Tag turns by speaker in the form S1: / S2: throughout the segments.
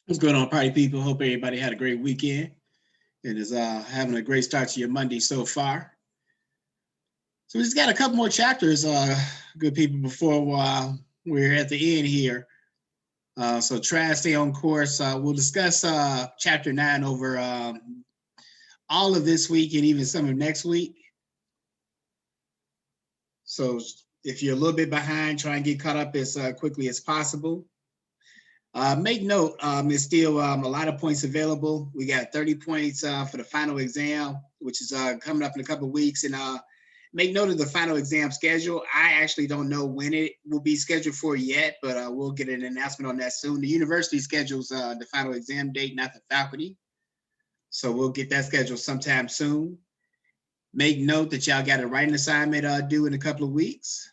S1: What's going on, party people? Hope everybody had a great weekend and is having a great start to your Monday so far. So we just got a couple more chapters, good people, before we're at the end here. So try to stay on course. We'll discuss chapter 9 over all of this week and even some of next week. So if you're a little bit behind, try and get caught up as quickly as possible. Make note, there's still a lot of points available. We got 30 points for the final exam, which is coming up in a couple of weeks. And make note of the final exam schedule. I actually don't know when it will be scheduled for yet, but we'll get an announcement on that soon. The university schedules the final exam date, not the faculty. So we'll get that scheduled sometime soon. Make note that y'all got a writing assignment due in a couple of weeks.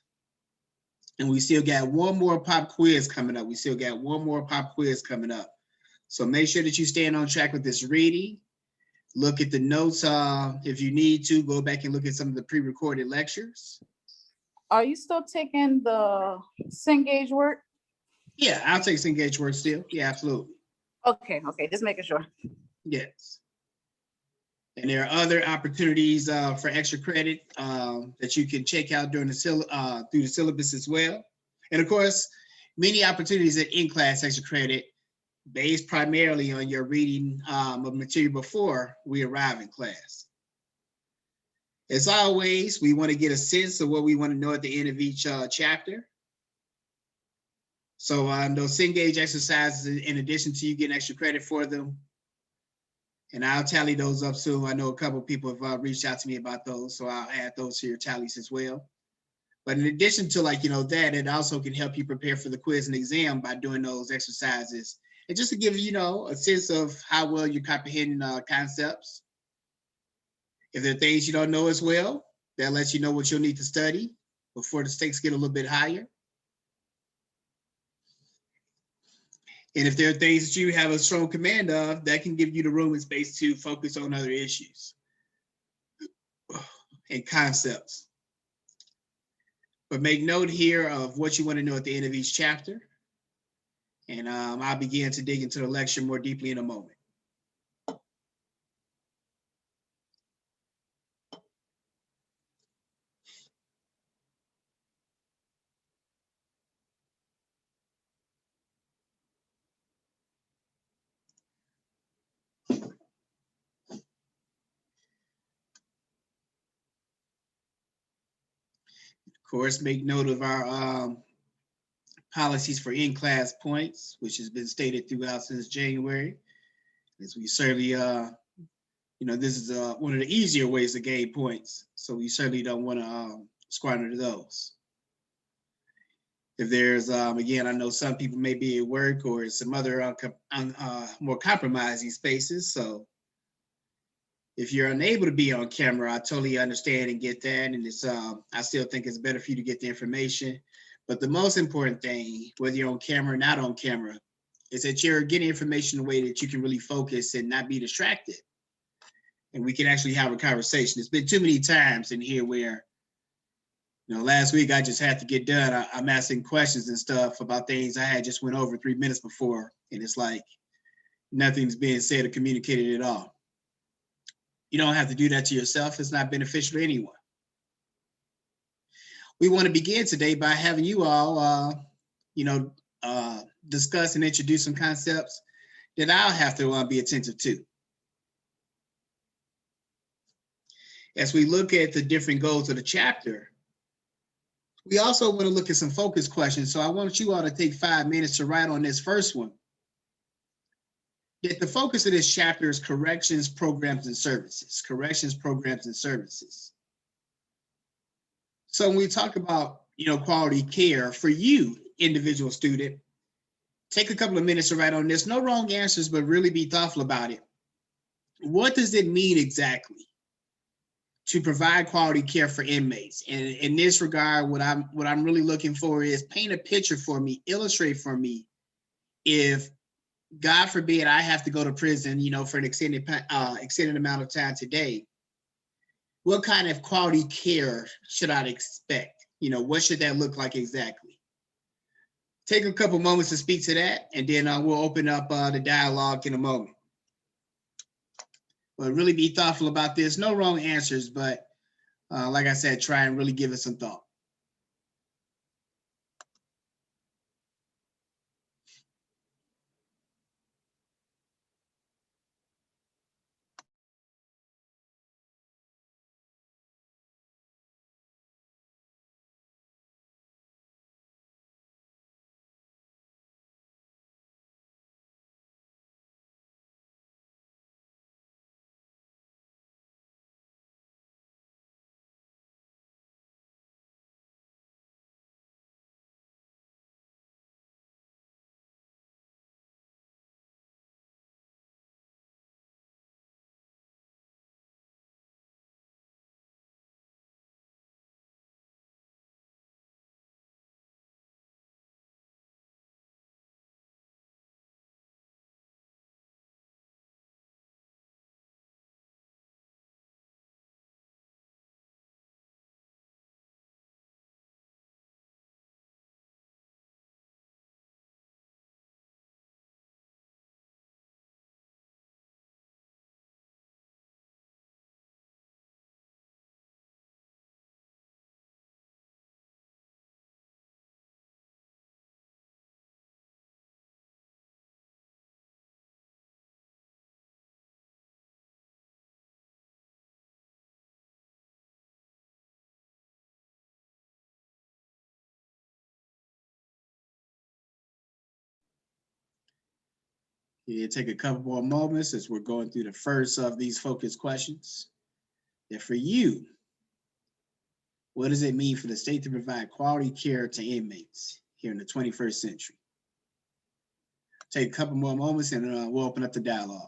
S1: And we still got one more pop quiz coming up. So make sure that you're staying on track with this reading. Look at the notes. If you need to, go back and look at some of the pre-recorded lectures.
S2: Are you still taking the Cengage work?
S1: Yeah, I'll take Cengage work still. Yeah, absolutely.
S2: Okay, just making sure.
S1: Yes. And there are other opportunities for extra credit that you can check out during through the syllabus as well. And of course, many opportunities at in-class extra credit based primarily on your reading of material before we arrive in class. As always, we want to get a sense of what we want to know at the end of each chapter. So those Cengage exercises, in addition to you getting extra credit for them, and I'll tally those up soon. I know a couple of people have reached out to me about those, so I'll add those to your tallies as well. But in addition to that, it also can help you prepare for the quiz and exam by doing those exercises. And just to give a sense of how well you're comprehending concepts. If there are things you don't know as well, that lets you know what you'll need to study before the stakes get a little bit higher. And if there are things that you have a strong command of, that can give you the room and space to focus on other issues and concepts. But make note here of what you want to know at the end of each chapter. And I'll begin to dig into the lecture more deeply in a moment. Of course, make note of our policies for in-class points, which has been stated throughout since January. As we certainly, this is one of the easier ways to gain points. So we certainly don't want to squander those. If there's, again, I know some people may be at work or some other more compromising spaces. So if you're unable to be on camera, I totally understand and get that. And it's, I still think it's better for you to get the information. But the most important thing, whether you're on camera or not on camera, is that you're getting information in a way that you can really focus and not be distracted. And we can actually have a conversation. It's been too many times in here where, last week I just had to get done. I'm asking questions and stuff about things I had just went over 3 minutes before. And it's like nothing's being said or communicated at all. You don't have to do that to yourself. It's not beneficial to anyone. We want to begin today by having you all, discuss and introduce some concepts that I'll have to be attentive to. As we look at the different goals of the chapter, we also want to look at some focus questions. So I want you all to take 5 minutes to write on this first one. That the focus of this chapter is corrections, programs, and services. Corrections, programs, and services. So when we talk about, quality care for you, individual student, take a couple of minutes to write on this. No wrong answers, but really be thoughtful about it. What does it mean exactly to provide quality care for inmates? And in this regard, what I'm really looking for is paint a picture for me, illustrate for me, if God forbid I have to go to prison, for an extended amount of time today, what kind of quality care should I expect? What should that look like exactly? take a couple moments to speak to that, and then we'll open up the dialogue in a moment. But really be thoughtful about this. No wrong answers, but like I said, try and really give it some thought. Yeah, take a couple more moments as we're going through the first of these focus questions. And for you, what does it mean for the state to provide quality care to inmates here in the 21st century? Take a couple more moments and we'll open up the dialogue.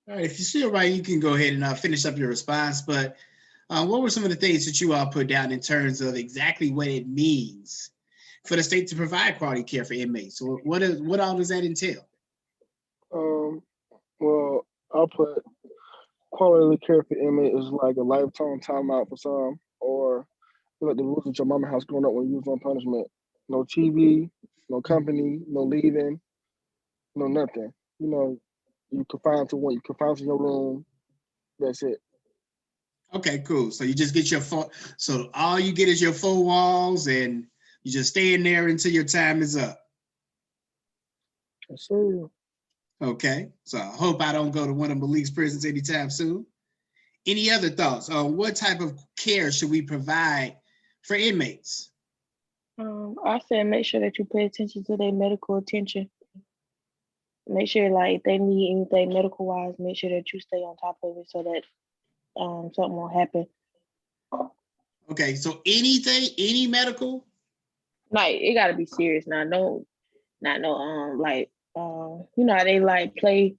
S1: All right, if you're still right, you can go ahead and finish up your response. But what were some of the things that you all put down in terms of exactly what it means for the state to provide quality care for inmates? So what all does that entail?
S3: Well, I'll put quality care for inmate is like a lifetime timeout for some, or like the rules at your mama house growing up when you was on punishment. No TV, no company, no leaving, no nothing. You know, you confined to one. You confined to your room. That's it.
S1: Okay, cool. So you just get your so all you get is your 4 walls, and you just stay in there until your time is up.
S3: Yes, sir.
S1: Okay, so I hope I don't go to one of Malik's prisons anytime soon. Any other thoughts on what type of care should we provide for inmates?
S4: I said make sure that you pay attention to their medical attention. Make sure like if they need anything medical wise, make sure that you stay on top of it so that something won't happen.
S1: Okay, so anything, any medical?
S4: Like it gotta be serious now. Not no like you know how they like play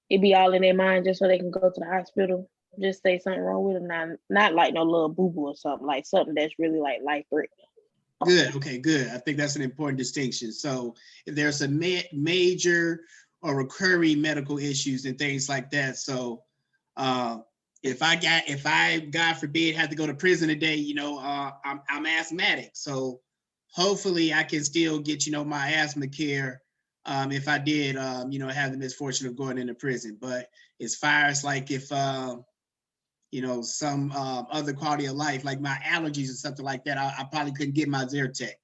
S4: it be all in their mind just so they can go to the hospital. Just say something wrong with them. Not like no little boo-boo or something, like something that's really like life threatening.
S1: Good. Okay, good. I think that's an important distinction. So if there's some major or recurring medical issues and things like that, so Uh, if I, God forbid, had to go to prison today, I'm asthmatic. So hopefully I can still get, my asthma care if I did, have the misfortune of going into prison. But as far as like if, some other quality of life, like my allergies or something like that, I probably couldn't get my Zyrtec.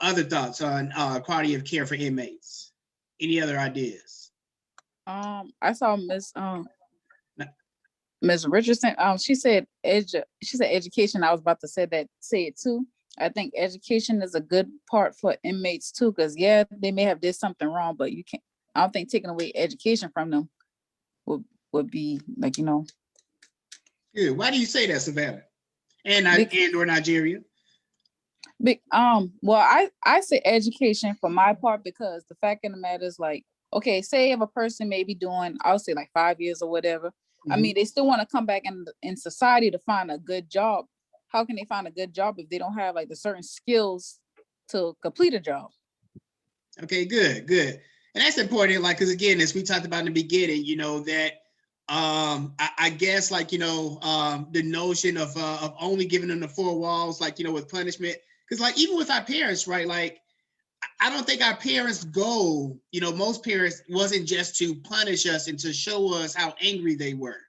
S1: Other thoughts on quality of care for inmates? Any other ideas?
S2: I saw Miss Richardson. She said education. I was about to say it too. I think education is a good part for inmates too, because yeah, they may have did something wrong, but you can't. I don't think taking away education from them would be like
S1: Good. Why do you say that, Savannah?
S2: Bec-
S1: And or Nigeria?
S2: Well, I say education for my part, because the fact of the matter is, like, okay, say if a person may be doing, I'll say like 5 years or whatever. I mean, they still want to come back in society to find a good job. How can they find a good job if they don't have like the certain skills to complete a job?
S1: Okay, good, good. And that's important, like, because again, as we talked about in the beginning, that I guess like, the notion of only giving them the four walls, like, with punishment. Because like even with our parents, right? Like, I don't think our parents' goal, most parents wasn't just to punish us and to show us how angry they were.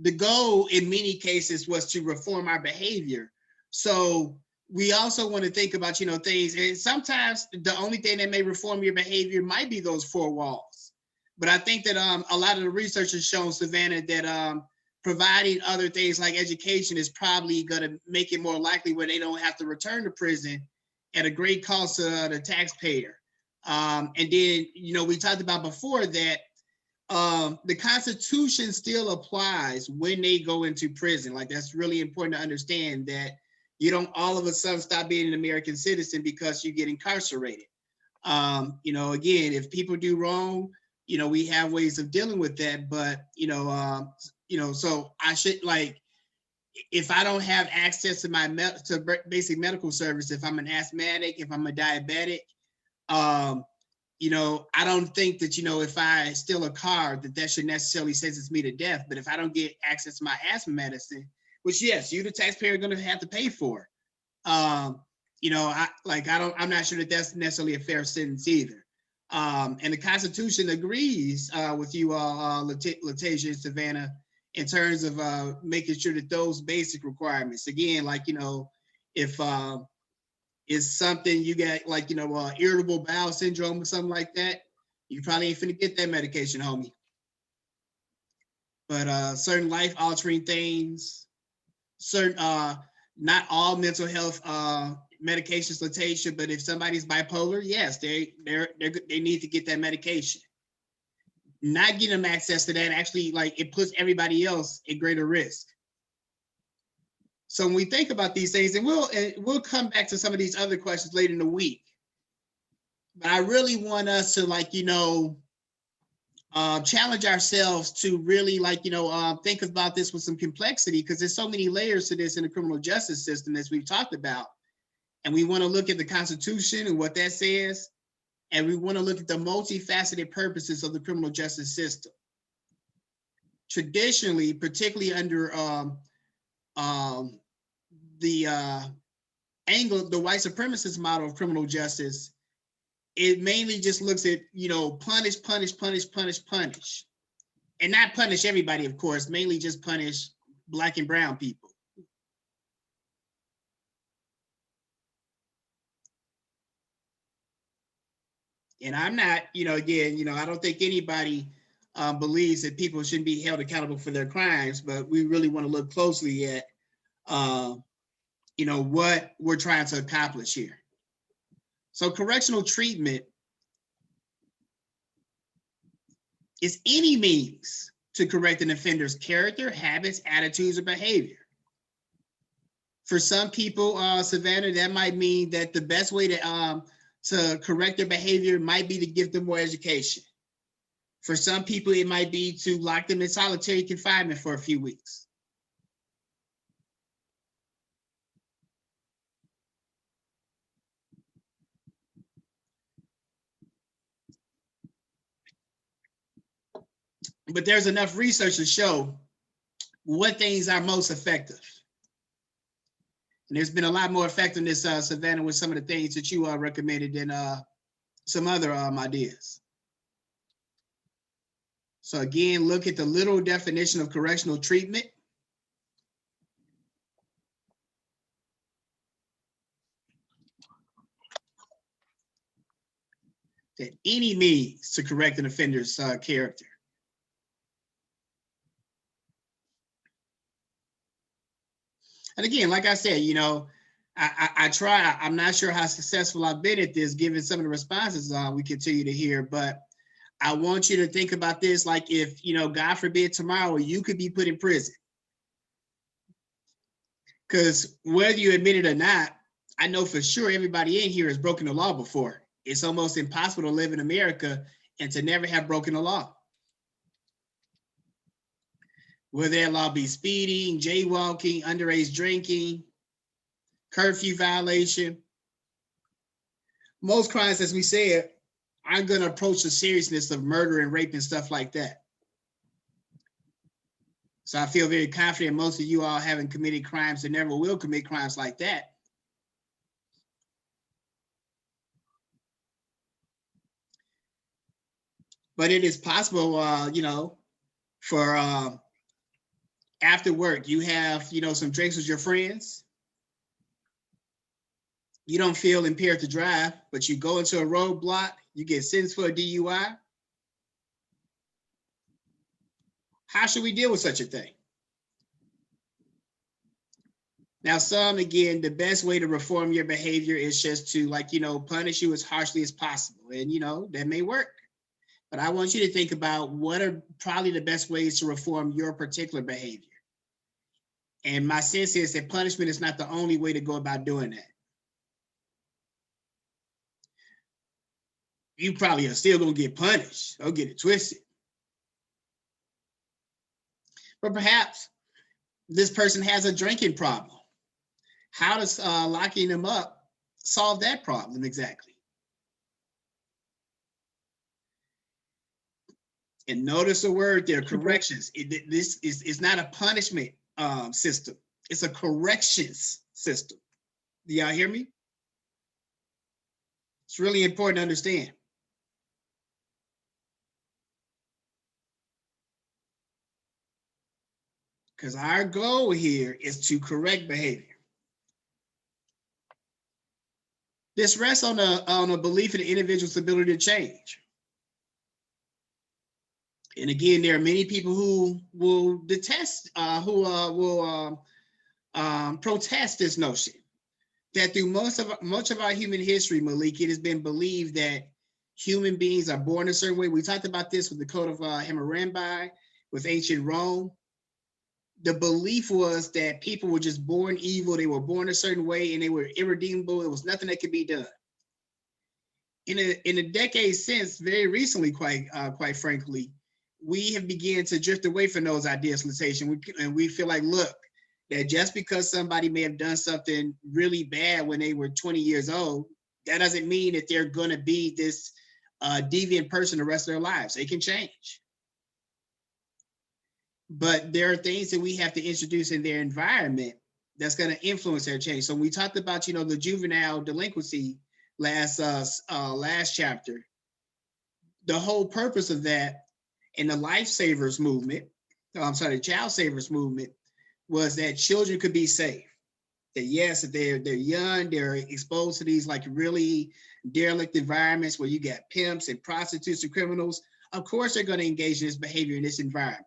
S1: The goal in many cases was to reform our behavior. So we also want to think about, things, and sometimes the only thing that may reform your behavior might be those four walls. But I think that a lot of the research has shown, Savannah, that providing other things like education is probably going to make it more likely where they don't have to return to prison at a great cost to the taxpayer. And then, we talked about before that the Constitution still applies when they go into prison. Like, that's really important to understand, that you don't all of a sudden stop being an American citizen because you get incarcerated. Again, if people do wrong, we have ways of dealing with that. But so I should, like, if I don't have access to to basic medical service, if I'm an asthmatic, if I'm a diabetic, um, I don't think that, if I steal a car, that should necessarily sentence me to death. But if I don't get access to my asthma medicine, which yes, you the taxpayer are going to have to pay for, I'm not sure that that's necessarily a fair sentence either. And the Constitution agrees with you all, Latasia and Savannah, in terms of making sure that those basic requirements, again, like, if it's something you get, like, irritable bowel syndrome or something like that, you probably ain't finna get that medication, homie. But certain life altering things, certain not all mental health medications, Latasia, but if somebody's bipolar, yes, they need to get that medication. Not getting them access to that, actually, like, it puts everybody else at greater risk. So when we think about these things, and we'll come back to some of these other questions later in the week, but I really want us to, like, challenge ourselves to really, like, think about this with some complexity, because there's so many layers to this in the criminal justice system, as we've talked about. And we want to look at the Constitution and what that says, and we want to look at the multifaceted purposes of the criminal justice system. Traditionally, particularly under the white supremacist model of criminal justice, it mainly just looks at, punish, punish, punish, punish, punish. And not punish everybody, of course, mainly just punish Black and brown people. And I'm not, again, I don't think anybody believes that people shouldn't be held accountable for their crimes, but we really want to look closely at, what we're trying to accomplish here. So correctional treatment is any means to correct an offender's character, habits, attitudes, or behavior. For some people, Savannah, that might mean that the best way to correct their behavior might be to give them more education. For some people, it might be to lock them in solitary confinement for a few weeks. but there's enough research to show what things are most effective. And there's been a lot more effectiveness, Savannah, with some of the things that you recommended than some other ideas. So again, look at the literal definition of correctional treatment. That any means to correct an offender's character. And again, like I said, you know, I try, I'm not sure how successful I've been at this, given some of the responses we continue to hear, but I want you to think about this like if, you know, God forbid tomorrow you could be put in prison. Because whether you admit it or not, I know for sure everybody in here has broken the law before. It's almost impossible to live in America and to never have broken the law. Whether that law be speeding, jaywalking, underage drinking, curfew violation. Most crimes, as we said, aren't going to approach the seriousness of murder and rape and stuff like that. So I feel very confident most of you all haven't committed crimes and never will commit crimes like that. But it is possible, you know, for after work, you have, you know, some drinks with your friends. You don't feel impaired to drive, but you go into a roadblock, you get sentenced for a DUI. How should we deal with such a thing? Now, some, again, the best way to reform your behavior is just to, like, you know, punish you as harshly as possible. And, you know, that may work. But I want you to think about what are probably the best ways to reform your particular behavior. And my sense is that punishment is not the only way to go about doing that. You probably are still going to get punished. Don't get it twisted. But perhaps this person has a drinking problem. How does locking them up solve that problem exactly? And notice the word there, corrections. This is not a punishment system. It's a corrections system. Do y'all hear me? It's really important to understand. Because our goal here is to correct behavior. This rests on a belief in the individual's ability to change. And again, there are many people who will detest, who will protest this notion that through much of our human history, Malik, it has been believed that human beings are born a certain way. We talked about this with the Code of Hammurabi, with ancient Rome. The belief was that people were just born evil. They were born a certain way and they were irredeemable. There was nothing that could be done. In a decade since, very recently, quite frankly, we have begun to drift away from those ideas, and we feel like, look, that just because somebody may have done something really bad when they were 20 years old, that doesn't mean that they're going to be this deviant person the rest of their lives. They can change. But there are things that we have to introduce in their environment that's going to influence their change. So we talked about, you know, the juvenile delinquency last chapter. The whole purpose of that in the lifesavers movement, the child savers movement, was that children could be safe. That yes, that they're young, they're exposed to these like really derelict environments where you got pimps and prostitutes and criminals. Of course, they're going to engage in this behavior in this environment.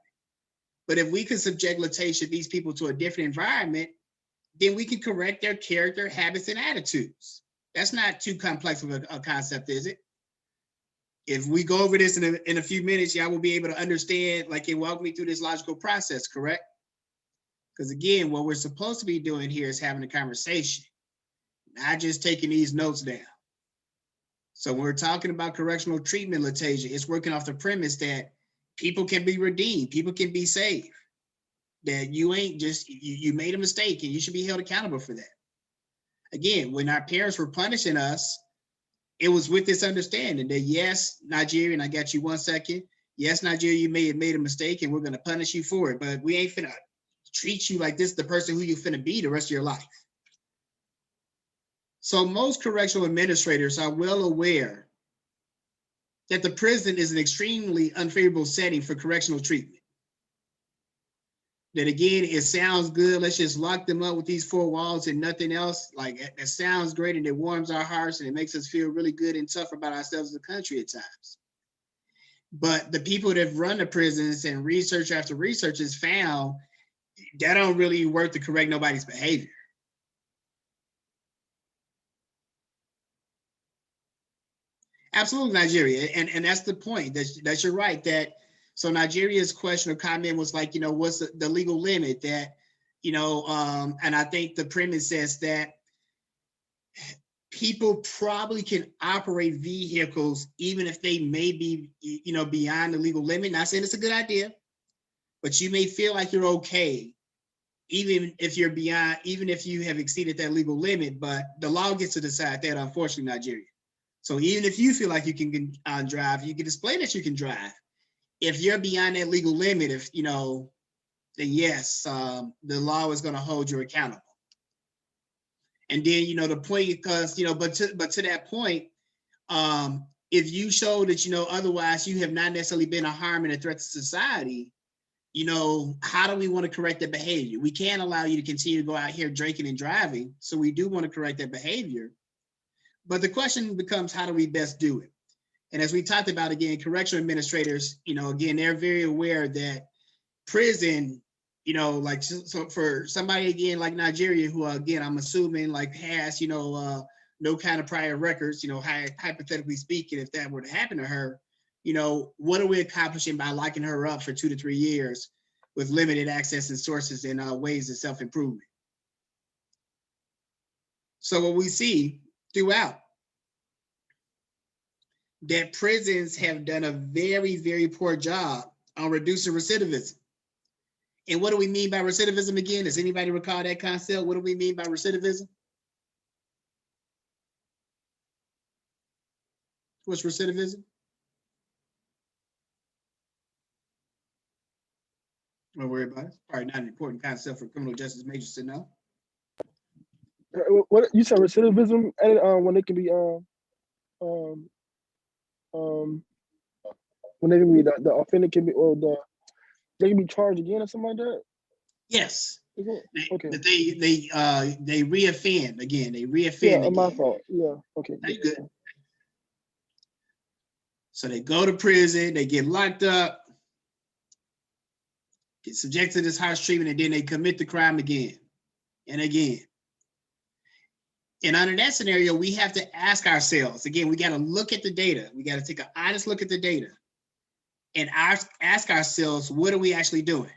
S1: But if we can subject Latasha, these people, to a different environment, then we can correct their character, habits, and attitudes. That's not too complex of a concept, is it? If we go over this in a few minutes, y'all will be able to understand, like, and walk me through this logical process, correct? Because again, what we're supposed to be doing here is having a conversation, not just taking these notes down. So when we're talking about correctional treatment, Latasha, it's working off the premise that people can be redeemed, people can be saved, that you ain't just, you made a mistake and you should be held accountable for that. Again, when our parents were punishing us, it was with this understanding that yes, Nigerian, I got you 1 second. yes, Nigeria, you may have made a mistake and we're going to punish you for it, but we ain't finna treat you like this the person who you finna be the rest of your life. So most correctional administrators are well aware that the prison is an extremely unfavorable setting for correctional treatment. That again, it sounds good. Let's just lock them up with these four walls and nothing else. Like it sounds great and it warms our hearts and it makes us feel really good and tough about ourselves as a country at times. But the people that run the prisons and research after research has found that don't really work to correct nobody's behavior. Absolutely, Nigeria, and that's the point. That you're right. That so Nigeria's question or comment was like, what's the legal limit that, and I think the premise says that people probably can operate vehicles even if they may be, beyond the legal limit. Not saying it's a good idea, but you may feel like you're okay, even if you're beyond, even if you have exceeded that legal limit. But the law gets to decide that, unfortunately, Nigeria. So even if you feel like you can drive, you can display that you can drive. If you're beyond that legal limit, then yes, the law is going to hold you accountable. And then, the point, because, but to that point, if you show that, otherwise you have not necessarily been a harm and a threat to society, how do we want to correct that behavior? We can't allow you to continue to go out here drinking and driving. So we do want to correct that behavior. But the question becomes, how do we best do it? And as we talked about, again, correctional administrators, again, they're very aware that prison, like, so for somebody, again, like Nigeria, who, again, I'm assuming like has, no kind of prior records, hypothetically speaking, if that were to happen to her, what are we accomplishing by locking her up for 2 to 3 years with limited access and sources and ways of self-improvement? So what we see throughout, that prisons have done a very, very poor job on reducing recidivism. And what do we mean by recidivism again? Does anybody recall that concept? What do we mean by recidivism? What's recidivism? Don't worry about it. It's probably not an important concept for criminal justice majors to know.
S3: What you said, recidivism, and when it can be when they can be the offender can be, or they can be charged again or something like that.
S1: Yes.
S3: Okay.
S1: They reoffend again. They reoffend.
S3: Yeah, my fault. Yeah. Okay.
S1: Are you good? So they go to prison, they get locked up, get subjected to this harsh treatment, and then they commit the crime again and again. And under that scenario, we have to ask ourselves, again, we got to look at the data. We got to take an honest look at the data and ask ourselves, what are we actually doing?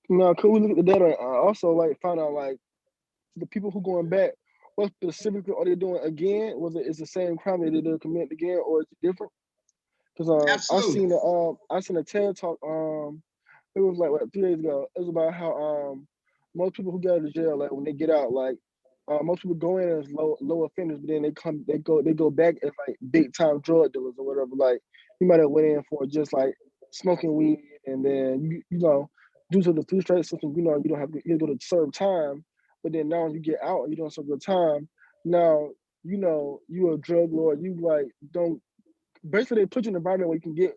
S3: Now, could we look at the data and also like find out like the people who going back, what specifically are they doing again? Was it's the same crime that they did commit again, or is it different? Because I seen a TED talk. It was like 3 days ago. It was about how most people who get out of jail, like when they get out, like most people go in as low offenders, but then they go back as like big time drug dealers or whatever. Like you might have went in for just like smoking weed, and then due to the 3 straight system, you don't have to go to serve time. But then now when you get out and you don't serve your time, now you're a drug lord. You like don't basically they put you in an environment where you can get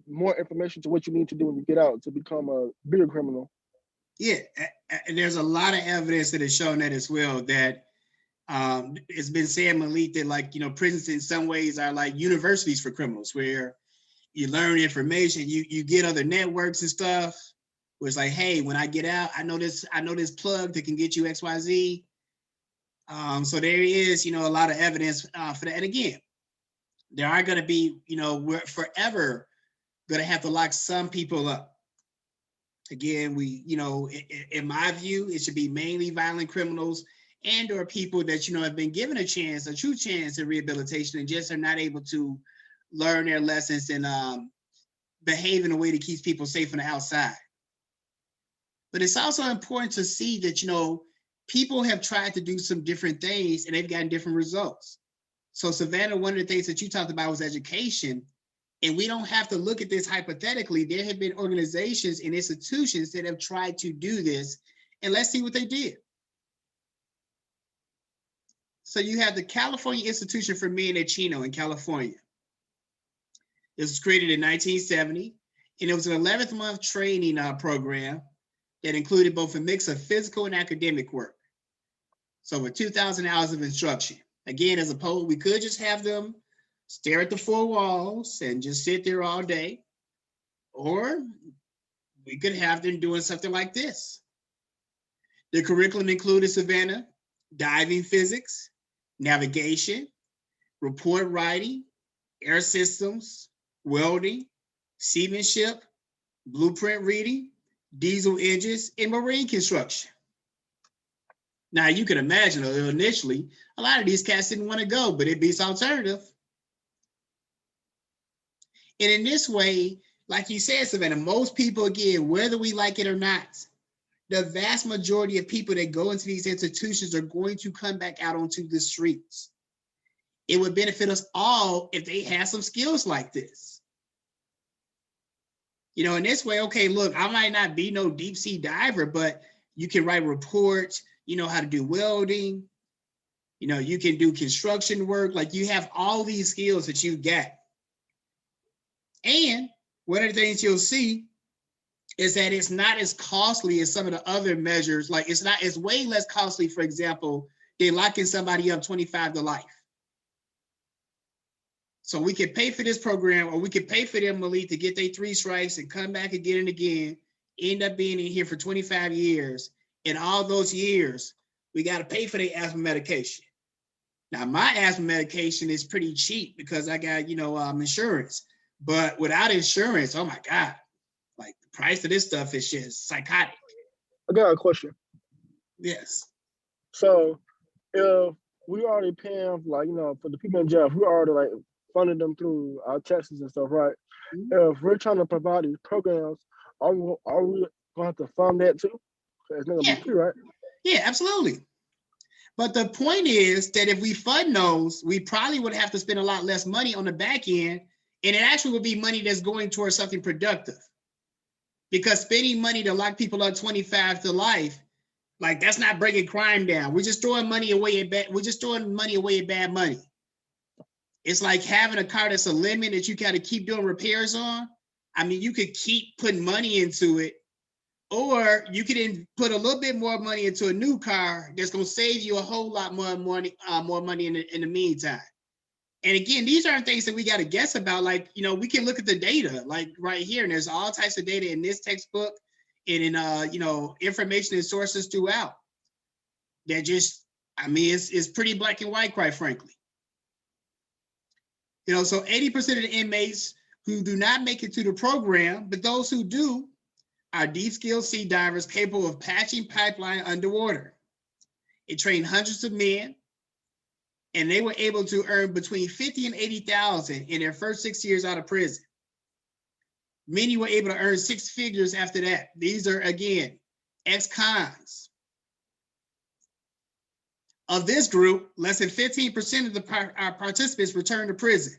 S3: more information to what you need to do when you get out to become a bigger criminal.
S1: Yeah, and there's a lot of evidence that has shown that as well, that it's been said, Malik, that like, prisons in some ways are like universities for criminals, where you learn information, you get other networks and stuff, where it's like, hey, when I get out, I know this plug that can get you XYZ. So there is, a lot of evidence for that. And again, there are going to be, we're forever going to have to lock some people up. Again, in my view, it should be mainly violent criminals and or people that, have been given a true chance at rehabilitation and just are not able to learn their lessons and behave in a way that keeps people safe on the outside. But it's also important to see that, people have tried to do some different things and they've gotten different results. So Savannah, one of the things that you talked about was education. And we don't have to look at this hypothetically. There have been organizations and institutions that have tried to do this, and let's see what they did. So you have the California Institution for Men at Chino in California. This was created in 1970, and it was an 11th month training program that included both a mix of physical and academic work. So with 2,000 hours of instruction. Again, as opposed, we could just have them stare at the four walls and just sit there all day, or we could have them doing something like this. The curriculum included, Savannah, diving physics, navigation, report writing, air systems, welding, seamanship, blueprint reading, diesel engines, and marine construction. Now you can imagine initially, a lot of these cats didn't want to go, but it beats alternative. And in this way, like you said, Savannah, most people, again, whether we like it or not, the vast majority of people that go into these institutions are going to come back out onto the streets. It would benefit us all if they had some skills like this. You know, in this way, okay, look, I might not be no deep sea diver, but you can write reports, you know how to do welding, you know, you can do construction work, like you have all these skills that you got. And one of the things you'll see is that it's not as costly as some of the other measures. Like it's way less costly, for example, than locking somebody up 25 to life. So we could pay for this program, or we could pay for them, Malik, to get their 3 strikes and come back again and again, end up being in here for 25 years. In all those years, we got to pay for their asthma medication. Now, my asthma medication is pretty cheap because I got, you know, insurance. But without insurance, oh my God, like the price of this stuff is just psychotic.
S3: I got a question.
S1: Yes.
S3: So if we already paying, like, you know, for the people in jail, if we already like funded them through our taxes and stuff, right?
S1: Mhm.
S3: If we're trying to provide these programs, are we going to have to fund that too? It's not going to
S1: Yeah.
S3: be free, right?
S1: Yeah, absolutely. But the point is that if we fund those, we probably would have to spend a lot less money on the back end, and it actually would be money that's going towards something productive. Because spending money to lock people up 25 to life, like that's not bringing crime down. We're just throwing money away at bad. We're just throwing money away at bad money. It's like having a car that's a limit that you got to keep doing repairs on. I mean, you could keep putting money into it, or you could put a little bit more money into a new car that's going to save you a whole lot more money in the meantime. And again, these aren't things that we got to guess about. Like, you know, we can look at the data, like right here, and there's all types of data in this textbook and in, you know, information and sources throughout. That just, I mean, it's pretty black and white, quite frankly. You know, so 80% of the inmates who do not make it to the program, but those who do are deep skilled sea divers capable of patching pipeline underwater. It trained hundreds of men, and they were able to earn between 50 and 80,000 in their first 6 years out of prison. Many were able to earn 6 figures after that. These are, again, ex-cons. Of this group, less than 15% of the participants return to prison.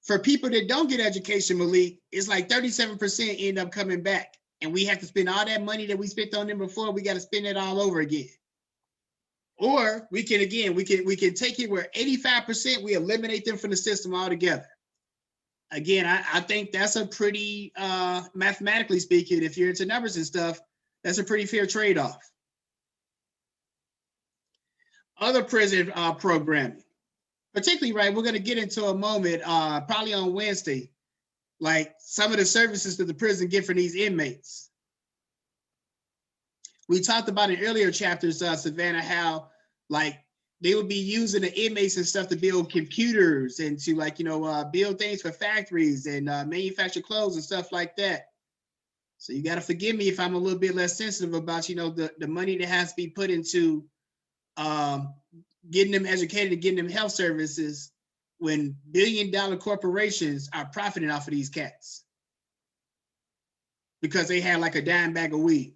S1: For people that don't get education, Malik, it's like 37% end up coming back. And we have to spend all that money that we spent on them before, we got to spend it all over again. Or we can, again, we can take it where 85%, we eliminate them from the system altogether. Again, I think that's a pretty, mathematically speaking, if you're into numbers and stuff, that's a pretty fair trade-off. Other prison programming, particularly, right, we're going to get into a moment, probably on Wednesday, like some of the services that the prison get for these inmates. We talked about in earlier chapters, Savannah, how like they would be using the inmates and stuff to build computers and to, like, you know, build things for factories and manufacture clothes and stuff like that. So you got to forgive me if I'm a little bit less sensitive about, you know, the money that has to be put into getting them educated and getting them health services when billion-dollar corporations are profiting off of these cats because they had like a dime bag of weed.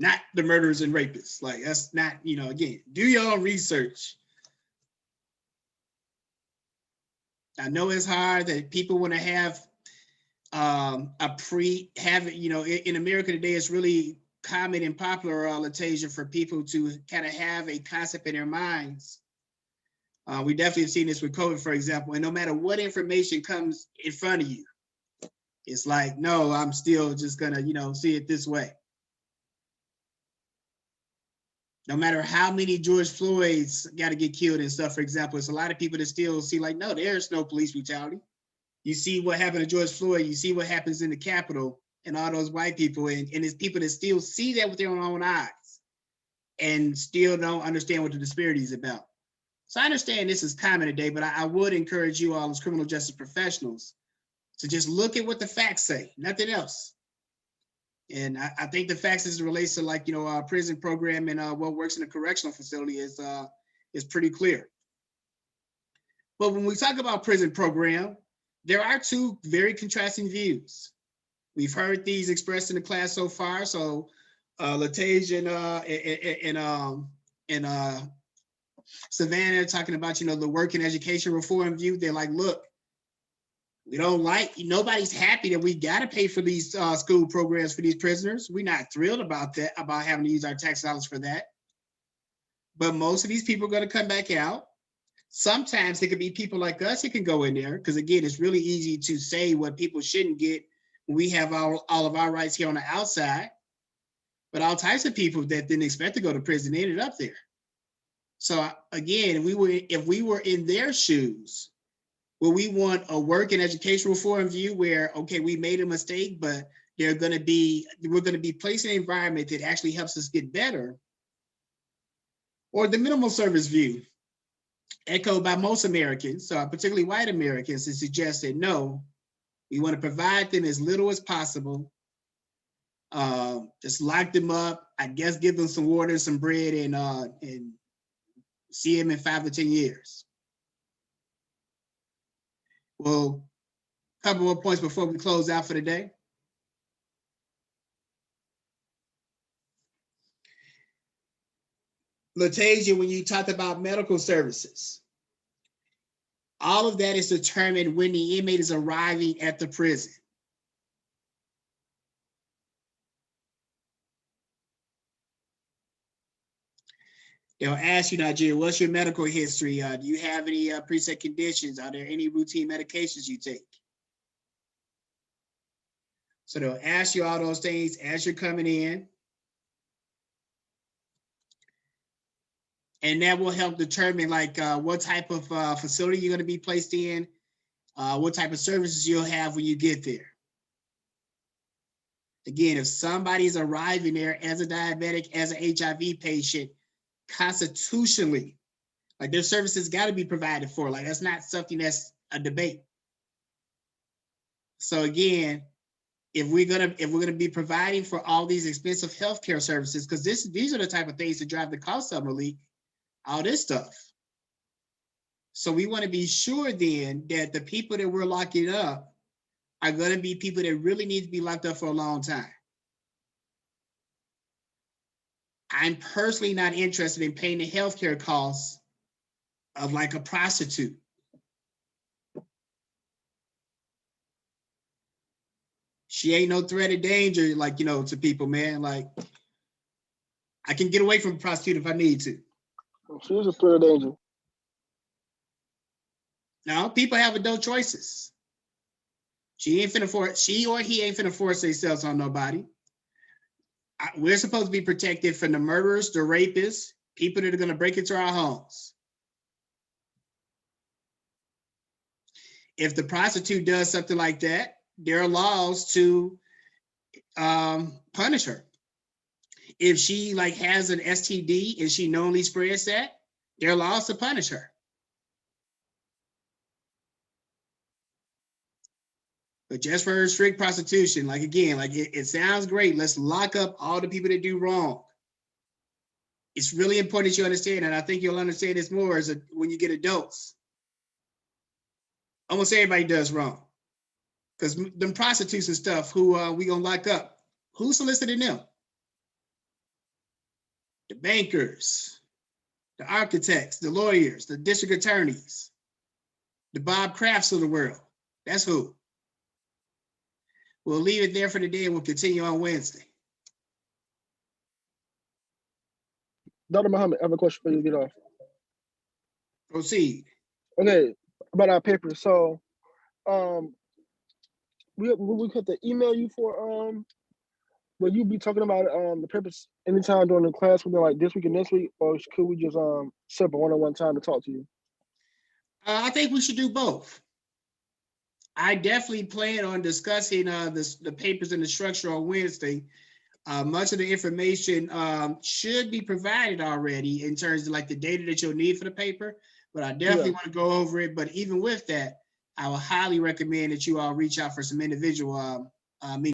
S1: not the murderers and rapists. Like that's not, again, do your own research. I know it's hard that people want to have in America today, it's really common and popular, Latasia, for people to kind of have a concept in their minds. We definitely have seen this with COVID, for example, and no matter what information comes in front of you, it's like, no, I'm still just gonna, see it this way. No matter how many George Floyds got to get killed and stuff, for example, it's a lot of people that still see like, no, there's no police brutality. You see what happened to George Floyd, you see what happens in the Capitol and all those white people, and it's people that still see that with their own eyes and still don't understand what the disparity is about. So I understand this is common today, but I would encourage you all as criminal justice professionals to just look at what the facts say, nothing else. And I think the facts as it relates to like, our prison program and what works in a correctional facility is pretty clear. But when we talk about prison program, there are two very contrasting views. We've heard these expressed in the class so far. So Latasia and Savannah talking about, the work and education reform view. They're like, look, we don't nobody's happy that we got to pay for these school programs for these prisoners. We're not thrilled about that, about having to use our tax dollars for that. But most of these people are going to come back out. Sometimes it could be people like us who can go in there, because again, it's really easy to say what people shouldn't get when we have all of our rights here on the outside. But all types of people that didn't expect to go to prison ended up there. So again, if we were in their shoes, well, we want a work and education reform view where, okay, we made a mistake, but we're going to be placed in an environment that actually helps us get better. Or the minimal service view, echoed by most Americans, particularly white Americans, to suggest that no, we want to provide them as little as possible. Just lock them up, I guess, give them some water, some bread, and see them in 5 to 10 years. Well, a couple more points before we close out for the day. Latasia, when you talked about medical services, all of that is determined when the inmate is arriving at the prison. They'll ask you, Nigeria, what's your medical history? Do you have any preset conditions? Are there any routine medications you take? So they'll ask you all those things as you're coming in. And that will help determine like what type of facility you're going to be placed in, what type of services you'll have when you get there. Again, if somebody's arriving there as a diabetic, as an HIV patient, constitutionally, like their services got to be provided for. Like that's not something that's a debate. So again, if we're gonna be providing for all these expensive healthcare services, because these are the type of things that drive the cost up, Malik, all this stuff. So we want to be sure then that the people that we're locking up are going to be people that really need to be locked up for a long time. I'm personally not interested in paying the healthcare costs of like a prostitute. She ain't no threat of danger, like, to people, man. Like, I can get away from a prostitute if I need to.
S3: She's a threat of danger.
S1: No, people have adult choices. She or he ain't finna force themselves on nobody. We're supposed to be protected from the murderers, the rapists, people that are gonna break into our homes. If the prostitute does something like that, there are laws to punish her. If she like has an STD and she knowingly spreads that, there are laws to punish her. But just for strict prostitution, like again, like it sounds great. Let's lock up all the people that do wrong. It's really important that you understand, and I think you'll understand this more when you get adults. Almost everybody does wrong. Because them prostitutes and stuff who we gonna lock up, who solicited them? bankers, the architects, the lawyers, the district attorneys, the Bob Crafts of the world. That's who. We'll leave it there for today and we'll continue on Wednesday.
S3: Dr. Muhammad, I have a question for you to get off.
S1: Proceed.
S3: Okay, about our papers. So, we have to email you for will you be talking about the papers anytime during the class within like this week and next week, or could we just set up a one-on-one time to talk to you?
S1: I think we should do both. I definitely plan on discussing the papers and the structure on Wednesday. Much of the information should be provided already in terms of like the data that you'll need for the paper, but I definitely want to go over it. But even with that, I will highly recommend that you all reach out for some individual meetings.